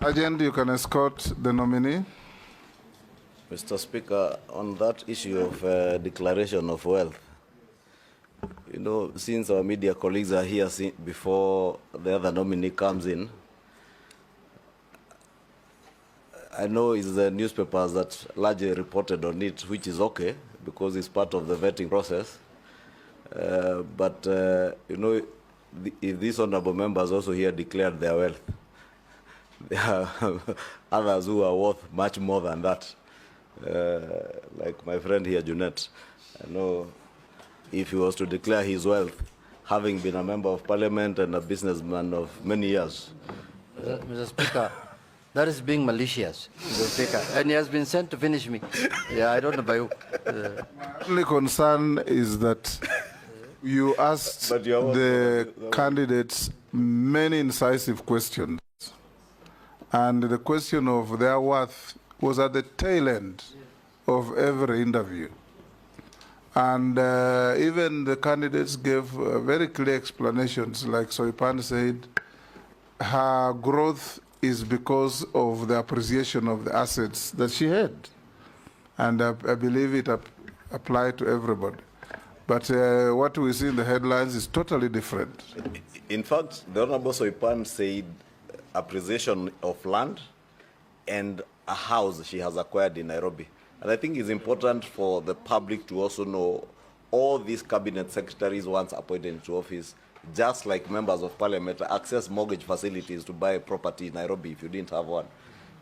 Sergeant, you can escort the nominee. Mr. Speaker, on that issue of declaration of wealth, you know, since our media colleagues are here before the other nominee comes in, I know it's the newspapers that largely reported on it, which is okay because it's part of the vetting process. You know, if these honorable members also here declared their wealth, there are others who are worth much more than that. Like my friend here, Junet, I know if he was to declare his wealth, having been a member of parliament and a businessman of many years. Mr. Speaker, that is being malicious, Mr. Speaker, and he has been sent to finish me. Yeah, I don't know about you. Only concern is that you asked the candidates many incisive questions, and the question of their worth was at the tail end of every interview. And even the candidates gave very clear explanations, like Soipan said, her growth is because of the appreciation of the assets that she had. And I believe it applied to everybody. But what we see in the headlines is totally different. In fact, the Honorable Soipan said appreciation of land and a house she has acquired in Nairobi. And I think it's important for the public to also know all these cabinet secretaries once appointed into office, just like members of parliament, access mortgage facilities to buy property in Nairobi if you didn't have one.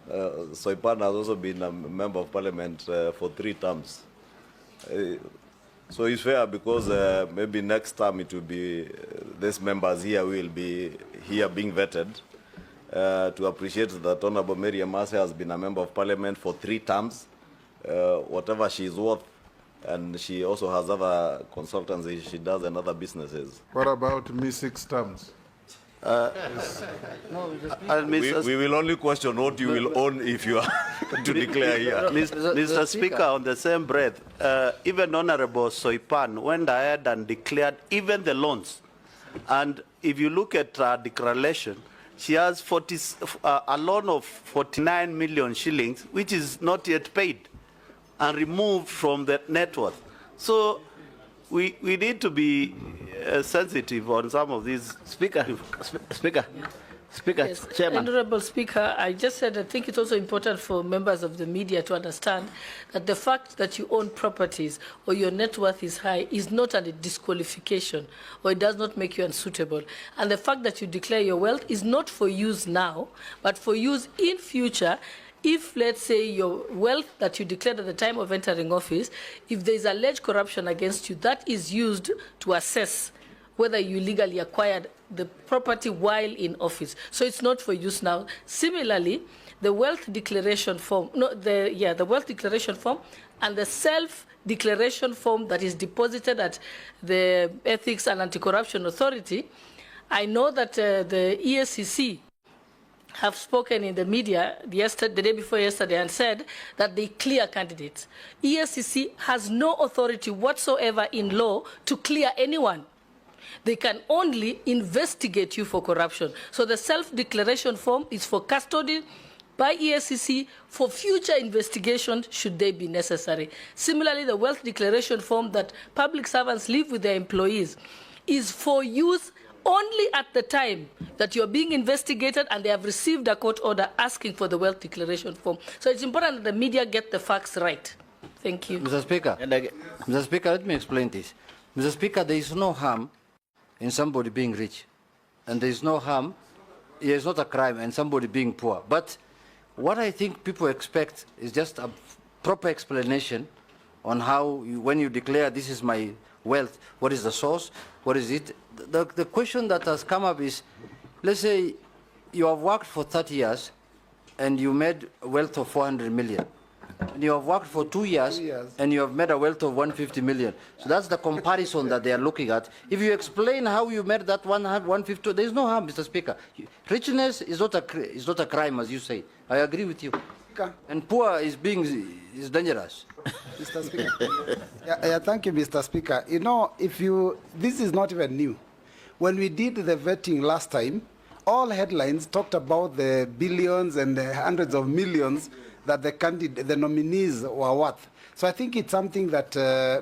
Soipan has also been a member of parliament for 3 terms. So it's fair because maybe next time it will be, these members here will be here being vetted to appreciate that Honorable Mary Amase has been a member of parliament for 3 terms. Whatever she is worth, and she also has other consultancy she does and other businesses. What about me 6 terms? We will only question what you will own if you are to declare here. Mr. Speaker, on the same breath, even Honorable Soipan went ahead and declared even the loans. And if you look at her declaration, she has a loan of 49 million shillings, which is not yet paid and removed from the net worth. So we need to be sensitive on some of these. Speaker, Yes. Chairman. Honorable Speaker, I just said I think it's also important for members of the media to understand that the fact that you own properties or your net worth is high is not a disqualification, or it does not make you unsuitable. And the fact that you declare your wealth is not for use now, but for use in future. If, let's say, your wealth that you declared at the time of entering office, if there is alleged corruption against you, that is used to assess whether you legally acquired the property while in office. So it's not for use now. Similarly, the wealth declaration form, the wealth declaration form and the self-declaration form that is deposited at the Ethics and Anti-Corruption Authority, I know that the EACC have spoken in the media the day before yesterday and said that they clear candidates. EACC has no authority whatsoever in law to clear anyone. They can only investigate you for corruption. So the self-declaration form is for custody by EACC for future investigation should they be necessary. Similarly, the wealth declaration form that public servants leave with their employees is for use only at the time that you're being investigated and they have received a court order asking for the wealth declaration form. So it's important that the media get the facts right. Thank you. Mr. Speaker, Mr. Speaker, let me explain this. Mr. Speaker, there is no harm in somebody being rich, and there is no harm, it is not a crime, in somebody being poor. But what I think people expect is just a proper explanation on how, when you declare this is my wealth, what is the source, what is it? The question that has come up is, let's say you have worked for 30 years and you made a wealth of 400 million. And you have worked for 2 years, and you have made a wealth of 150 million. So that's the comparison that they are looking at. If you explain how you made that 150, there is no harm, Mr. Speaker. Richness is not a crime, as you say. I agree with you. And poor is dangerous. Mr. Speaker. Thank you, Mr. Speaker. You know, this is not even new. When we did the vetting last time, all headlines talked about the billions and the hundreds of millions that the nominees were worth. So I think it's something that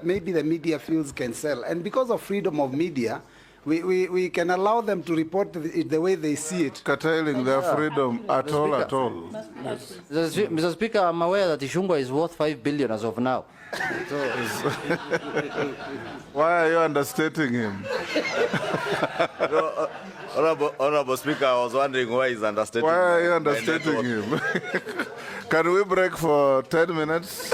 maybe the media feels can sell. And because of freedom of media, we can allow them to report it the way they see it. Curtailing their freedom at all, at all. Mr. Speaker, I'm aware that Ishungwa is worth 5 billion as of now. Why are you understating him? Honorable Speaker, I was wondering why he's understating. Why are you my understating network. him? Can we break for 10 minutes?